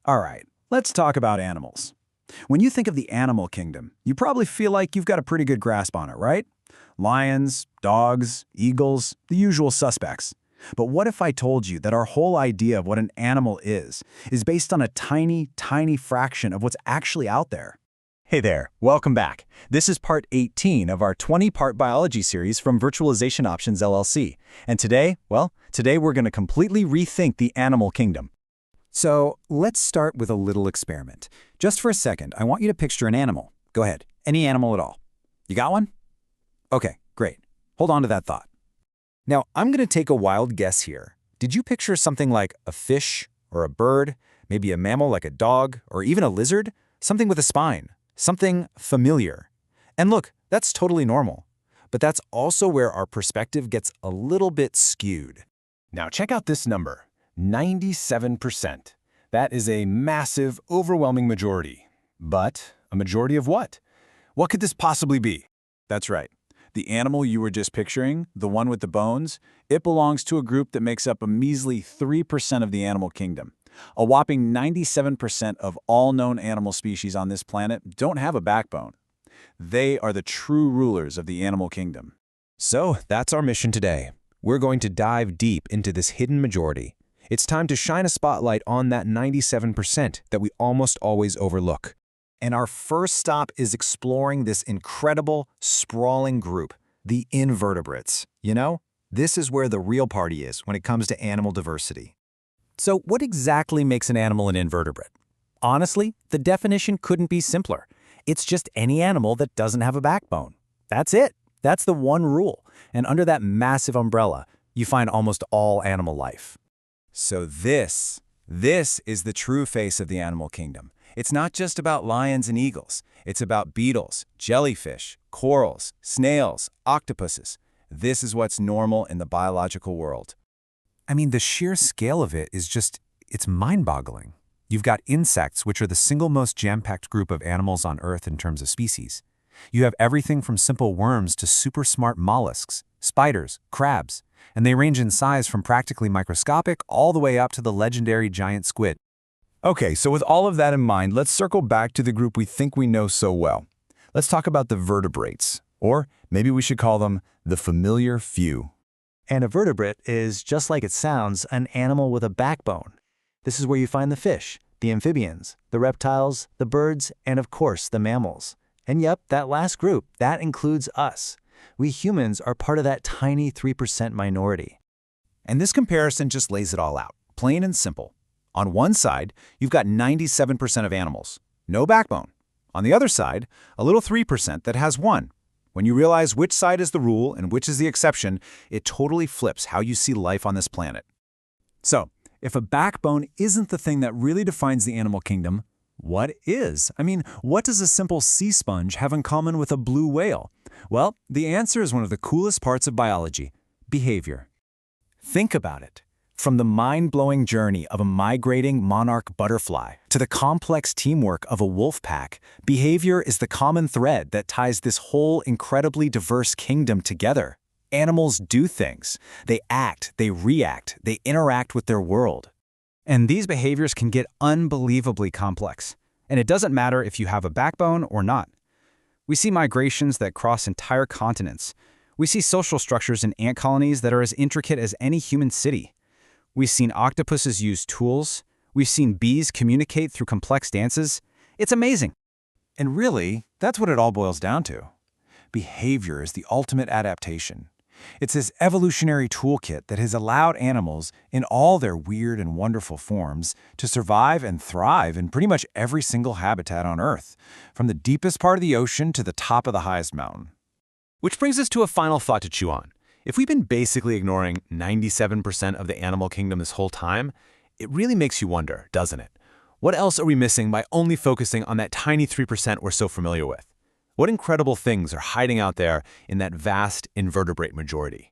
All right, let's talk about animals. When you think of the animal kingdom, you probably feel like you've got a pretty good grasp on it, right? Lions, dogs, eagles, the usual suspects. But what if I told you that our whole idea of what an animal is based on a tiny, tiny fraction of what's actually out there? Hey there, welcome back. This is part 18 of our 20-part biology series from Virtualization Options LLC. And today we're going to completely rethink the animal kingdom. So let's start with a little experiment. Just for a second, I want you to picture an animal. Go ahead, any animal at all. You got one? Okay, great. Hold on to that thought. Now, I'm going to take a wild guess here. Did you picture something like a fish or a bird, maybe a mammal like a dog, or even a lizard? Something with a spine, something familiar. And look, that's totally normal. But that's also where our perspective gets a little bit skewed. Now check out this number, 97%. That is a massive, overwhelming majority. But a majority of what? What could this possibly be? That's right. The animal you were just picturing, the one with the bones, it belongs to a group that makes up a measly 3% of the animal kingdom. A whopping 97% of all known animal species on this planet don't have a backbone. They are the true rulers of the animal kingdom. So that's our mission today. We're going to dive deep into this hidden majority. It's time to shine a spotlight on that 97% that we almost always overlook. And our first stop is exploring this incredible, sprawling group, the invertebrates. You know, this is where the real party is when it comes to animal diversity. So what exactly makes an animal an invertebrate? Honestly, the definition couldn't be simpler. It's just any animal that doesn't have a backbone. That's it. That's the one rule. And under that massive umbrella, you find almost all animal life. So this is the true face of the animal kingdom. It's not just about lions and eagles. It's about beetles, jellyfish, corals, snails, octopuses. This is what's normal in the biological world. I mean, the sheer scale of it is it's mind-boggling. You've got insects, which are the single most jam-packed group of animals on Earth in terms of species. You have everything from simple worms to super smart mollusks, spiders, crabs, and they range in size from practically microscopic all the way up to the legendary giant squid. Okay, so with all of that in mind, let's circle back to the group we think we know so well. Let's talk about the vertebrates, or maybe we should call them the familiar few. And a vertebrate is, just like it sounds, an animal with a backbone. This is where you find the fish, the amphibians, the reptiles, the birds, and of course, the mammals. And yep, that last group, that includes us. We humans are part of that tiny 3% minority. And this comparison just lays it all out, plain and simple. On one side, you've got 97% of animals, no backbone. On the other side, a little 3% that has one. When you realize which side is the rule and which is the exception, it totally flips how you see life on this planet. So, if a backbone isn't the thing that really defines the animal kingdom, what is? I mean, what does a simple sea sponge have in common with a blue whale? Well, the answer is one of the coolest parts of biology: behavior. Think about it. From the mind-blowing journey of a migrating monarch butterfly to the complex teamwork of a wolf pack, behavior is the common thread that ties this whole incredibly diverse kingdom together. Animals do things. They act, they react, they interact with their world. And these behaviors can get unbelievably complex. And it doesn't matter if you have a backbone or not. We see migrations that cross entire continents. We see social structures in ant colonies that are as intricate as any human city. We've seen octopuses use tools. We've seen bees communicate through complex dances. It's amazing. And really, that's what it all boils down to. Behavior is the ultimate adaptation. It's this evolutionary toolkit that has allowed animals, in all their weird and wonderful forms, to survive and thrive in pretty much every single habitat on Earth, from the deepest part of the ocean to the top of the highest mountain. Which brings us to a final thought to chew on. If we've been basically ignoring 97% of the animal kingdom this whole time, it really makes you wonder, doesn't it? What else are we missing by only focusing on that tiny 3% we're so familiar with? What incredible things are hiding out there in that vast invertebrate majority?